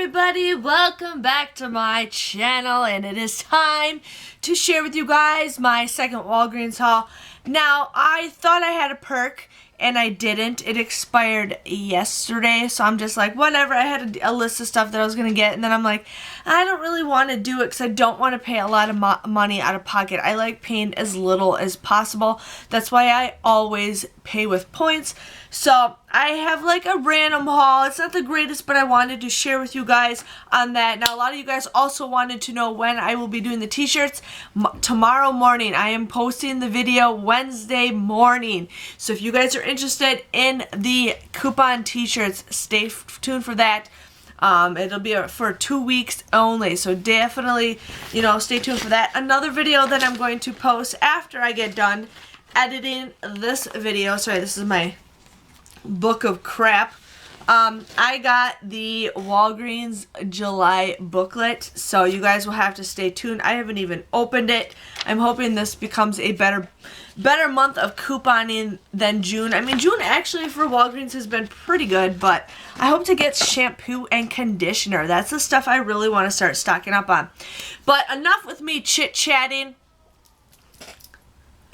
everybody, welcome back to my channel, and it is time to share with you guys my second Walgreens haul. Now, I thought I had a perk and I didn't. It expired yesterday, so I'm just like, whatever. I had a list of stuff that I was gonna get, and then I'm like, I don't really want to do it because I don't want to pay a lot of money out of pocket. I like paying as little as possible. That's why I always pay with points. So I have like a random haul. It's not the greatest, but I wanted to share with you guys on that. Now, a lot of you guys also wanted to know when I will be doing the t-shirts. Tomorrow morning. I am posting the video Wednesday morning. So if you guys are interested in the coupon t-shirts, stay tuned for that. It'll be for 2 weeks only, so definitely, stay tuned for that. Another video that I'm going to post after I get done editing this video. Sorry, this is my book of crap. I got the Walgreens July booklet, so you guys will have to stay tuned. I haven't even opened it. I'm hoping this becomes a better month of couponing than June. I mean, June actually for Walgreens has been pretty good, but I hope to get shampoo and conditioner. That's the stuff I really want to start stocking up on. But enough with me chit-chatting.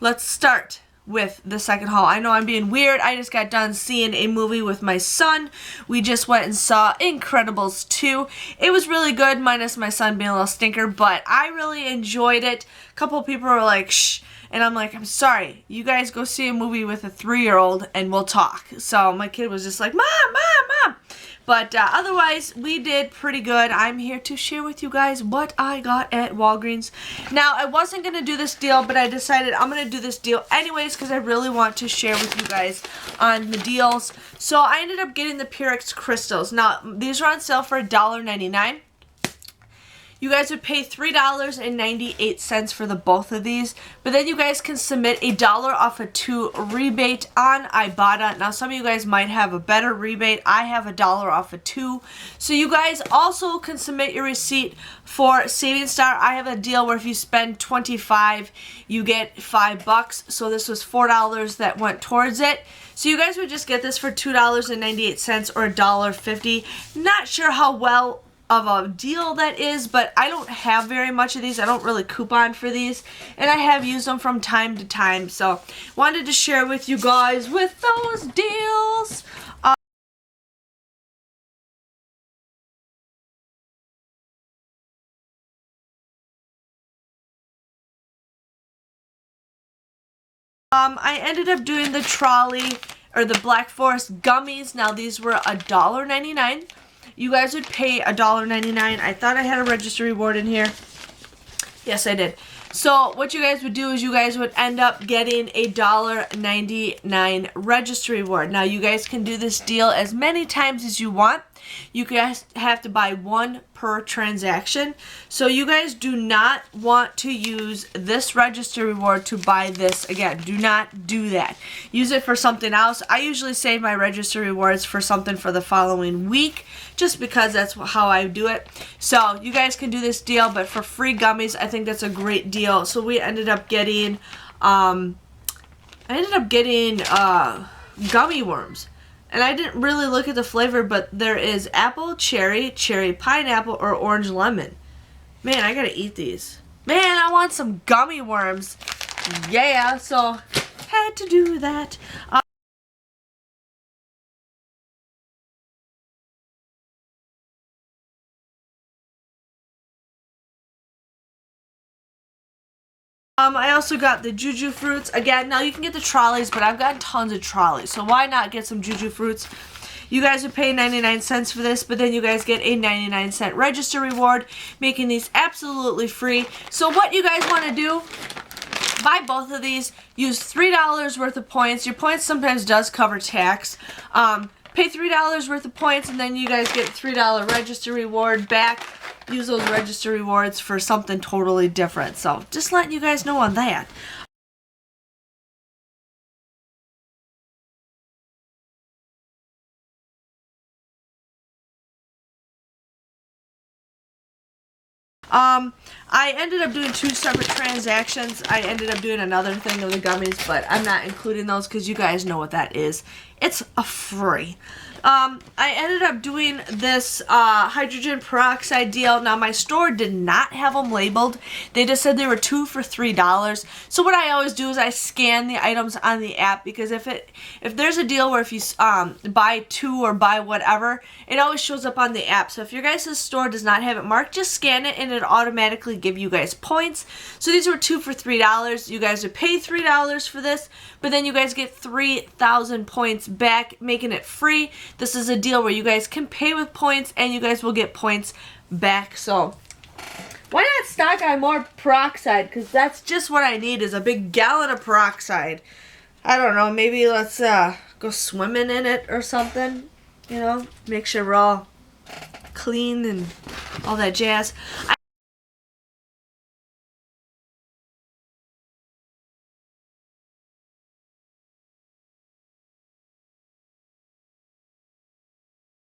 Let's start with the second haul. I know I'm being weird. I just got done seeing a movie with my son. We just went and saw Incredibles 2. It was really good, minus my son being a little stinker, but I really enjoyed it. A couple of people were like, shh. And I'm like, I'm sorry. You guys go see a movie with a 3-year-old and we'll talk. So my kid was just like, Mom, Mom, Mom. But otherwise, we did pretty good. I'm here to share with you guys what I got at Walgreens. Now, I wasn't going to do this deal, but I decided I'm going to do this deal anyways because I really want to share with you guys on the deals. So I ended up getting the Pyrex crystals. Now, these are on sale for $1.99. You guys would pay $3.98 for the both of these, but then you guys can submit $1 off a 2 rebate on Ibotta. Now, some of you guys might have a better rebate. I have $1 off a 2. So you guys also can submit your receipt for Saving Star. I have a deal where if you spend $25, you get $5. So this was $4 that went towards it. So you guys would just get this for $2.98 or $1.50. Not sure how well of a deal that is, but I don't have very much of these. I don't really coupon for these, and I have used them from time to time, so wanted to share with you guys with those deals. I ended up doing the trolley or the Black Forest gummies. Now these were $1.99. You guys would pay $1.99. I thought I had a register reward in here. Yes, I did. So what you guys would do is you guys would end up getting a $1.99 register reward. Now you guys can do this deal as many times as you want. You guys have to buy 1 per transaction. So you guys do not want to use this register reward to buy this again. Do not do that. Use it for something else. I usually save my register rewards for something for the following week, just because that's how I do it. So you guys can do this deal, but for free gummies, I think that's a great deal. So we ended up getting, gummy worms. And I didn't really look at the flavor, but there is apple, cherry, cherry pineapple, or orange lemon. Man, I gotta eat these. Man, I want some gummy worms. Yeah, so had to do that. I also got the Juju fruits. Again, now you can get the trolleys, but I've gotten tons of trolleys, so why not get some Juju fruits? You guys would pay 99 cents for this, but then you guys get a 99-cent register reward, making these absolutely free. So what you guys want to do, buy both of these, use $3 worth of points. Your points sometimes does cover tax. Pay $3 worth of points, and then you guys get $3 register reward back. Use those register rewards for something totally different. So just letting you guys know on that. I ended up doing 2 separate transactions. I ended up doing another thing of the gummies, but I'm not including those because you guys know what that is. It's a free. I ended up doing this hydrogen peroxide deal. Now, my store did not have them labeled. They just said they were 2 for $3. So what I always do is I scan the items on the app, because if there's a deal where if you buy 2 or buy whatever, it always shows up on the app. So if your guys' store does not have it marked, just scan it and it automatically give you guys points. So these were 2 for $3. You guys would pay $3 for this, but then you guys get 3,000 points back, making it free. This is a deal where you guys can pay with points and you guys will get points back. So why not stock on more peroxide? Because that's just what I need, is a big gallon of peroxide. I don't know, maybe let's go swimming in it or something. You know, make sure we're all clean and all that jazz.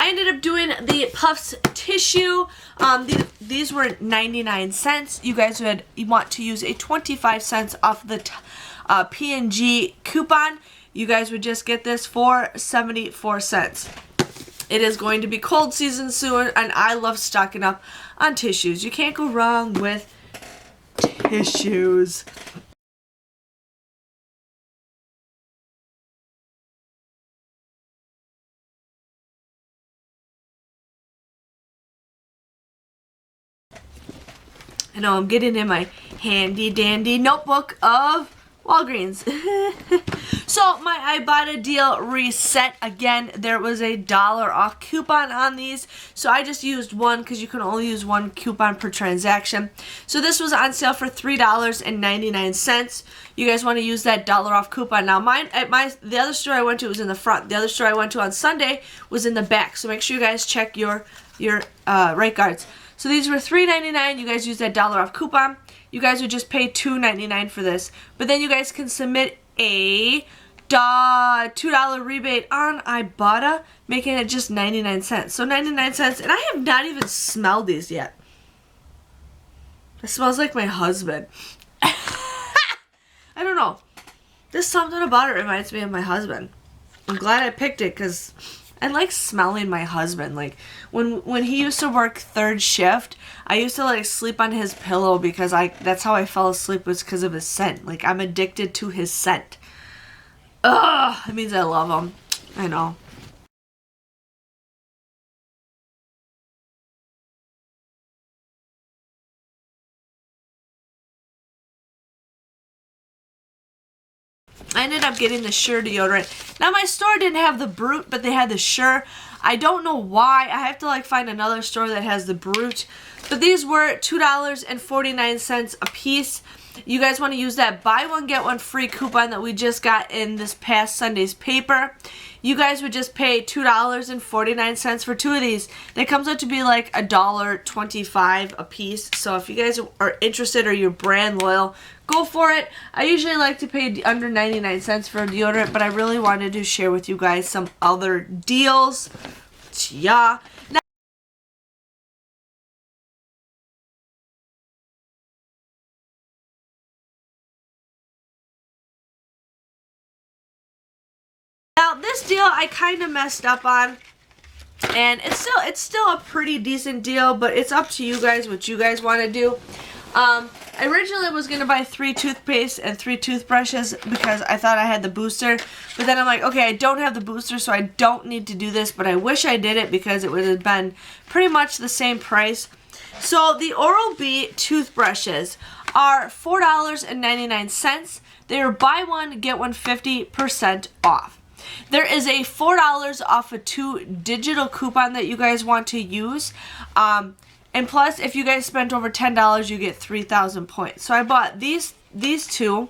I ended up doing the Puffs tissue. These were 99 cents. You guys would want to use a 25 cents off the P&G coupon. You guys would just get this for 74 cents. It is going to be cold season soon, and I love stocking up on tissues. You can't go wrong with tissues. I know I'm getting in my handy dandy notebook of Walgreens. So my Ibotta deal reset again. There was a $1 off coupon on these, so I just used one because you can only use one coupon per transaction. So this was on sale for $3.99. You guys want to use that $1 off coupon. Now the other store I went to was in the front. The other store I went to on Sunday was in the back. So make sure you guys check your right guards. So these were $3.99. You guys use that $1 off coupon. You guys would just pay $2.99 for this. But then you guys can submit a $2 rebate on Ibotta, making it just 99 cents. So 99 cents, and I have not even smelled these yet. It smells like my husband. I don't know. There's something about it reminds me of my husband. I'm glad I picked it because I like smelling my husband. Like when he used to work 3rd shift, I used to like sleep on his pillow because that's how I fell asleep, was because of his scent. Like I'm addicted to his scent. Ugh, it means I love him. I know. I ended up getting the Sure deodorant. Now my store didn't have the Brute, but they had the Sure. I don't know why. I have to like find another store that has the Brute. But these were $2.49 a piece. You guys want to use that buy one get one free coupon that we just got in this past Sunday's paper. You guys would just pay $2.49 for 2 of these. That comes out to be like $1.25 a piece. So if you guys are interested or you're brand loyal, go for it. I usually like to pay under 99 cents for a deodorant, but I really wanted to share with you guys some other deals. Yeah. Now this deal I kind of messed up on, and it's still a pretty decent deal, but it's up to you guys what you guys want to do. I originally was going to buy 3 toothpaste and 3 toothbrushes because I thought I had the booster, but then I'm like, okay, I don't have the booster, so I don't need to do this, but I wish I did it because it would have been pretty much the same price. So the Oral-B toothbrushes are $4.99. They are buy one, get one 50% off. There is a $4 off a 2 digital coupon that you guys want to use. And plus, if you guys spent over $10, you get 3,000 points. So I bought these 2.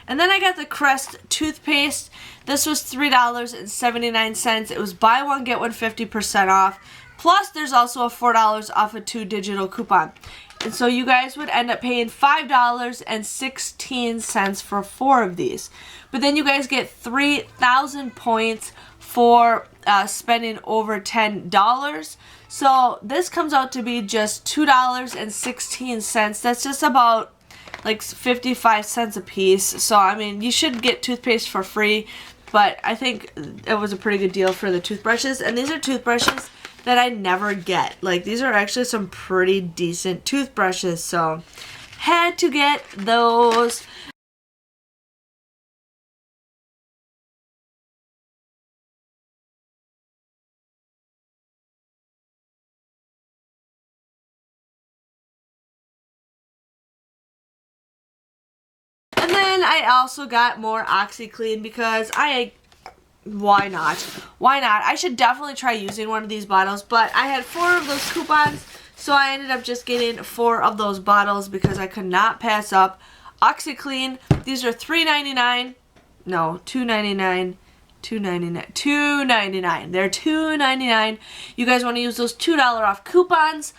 And then I got the Crest toothpaste. This was $3.79. It was buy one, get one 50% off. Plus, there's also a $4 off a 2 digital coupon. And so you guys would end up paying $5.16 for 4 of these. But then you guys get 3,000 points for spending over $10. So this comes out to be just $2.16. That's just about like 55 cents a piece. So I mean, you should get toothpaste for free, but I think it was a pretty good deal for the toothbrushes. And these are toothbrushes that I never get. Like, these are actually some pretty decent toothbrushes, so had to get those. And then I also got more OxyClean because why not? Why not? I should definitely try using one of these bottles, but I had 4 of those coupons, so I ended up just getting 4 of those bottles because I could not pass up OxyClean. These are $3.99. No, $2.99. $2.99. They're $2.99. You guys want to use those $2 off coupons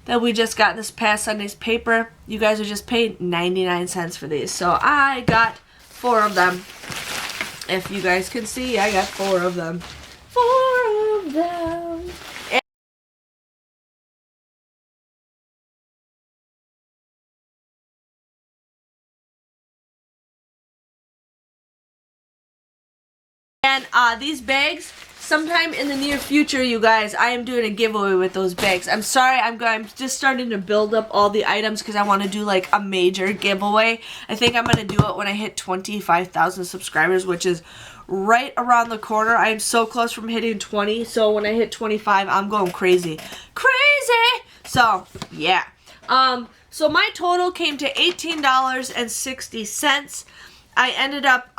that we just got in this past Sunday's paper. You guys are just paying 99 cents for these. So I got 4 of them. If you guys can see, I got 4 of them. 4 of them. And these bags, sometime in the near future, you guys, I am doing a giveaway with those bags. I'm sorry, I'm just starting to build up all the items because I want to do like a major giveaway. I think I'm going to do it when I hit 25,000 subscribers, which is right around the corner. I am so close from hitting 20, so when I hit 25, I'm going crazy. Crazy! So, yeah. So my total came to $18.60. I ended up,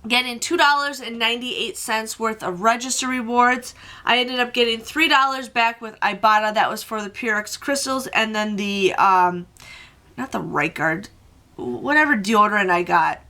getting $2.98 worth of register rewards. I ended up getting $3 back with Ibotta. That was for the Purex crystals, and then the not the Right Guard, whatever deodorant I got.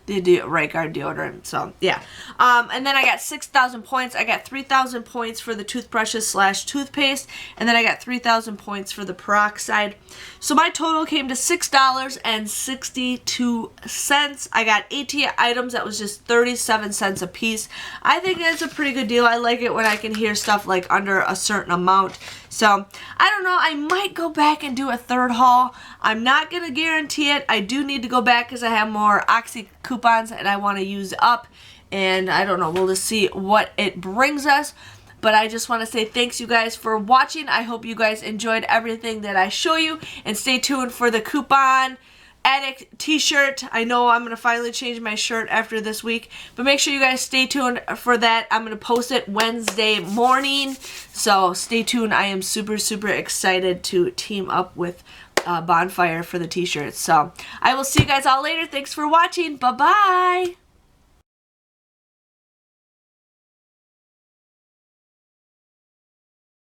The Right Guard deodorant. So yeah, and then I got 6,000 points. I got 3,000 points for the toothbrushes / toothpaste, and then I got 3,000 points for the peroxide. So my total came to $6.62. I got 18 items. That was just 37 cents a piece. I think that's a pretty good deal. I like it when I can hear stuff like under a certain amount. So I don't know. I might go back and do a third haul. I'm not going to guarantee it. I do need to go back because I have more Oxy coupons and I want to use up. And I don't know. We'll just see what it brings us. But I just want to say thanks, you guys, for watching. I hope you guys enjoyed everything that I show you. And stay tuned for the Coupon Addict t-shirt. I know I'm going to finally change my shirt after this week. But make sure you guys stay tuned for that. I'm going to post it Wednesday morning. So stay tuned. I am super, super excited to team up with Bonfire for the t-shirts. So I will see you guys all later. Thanks for watching. Bye-bye.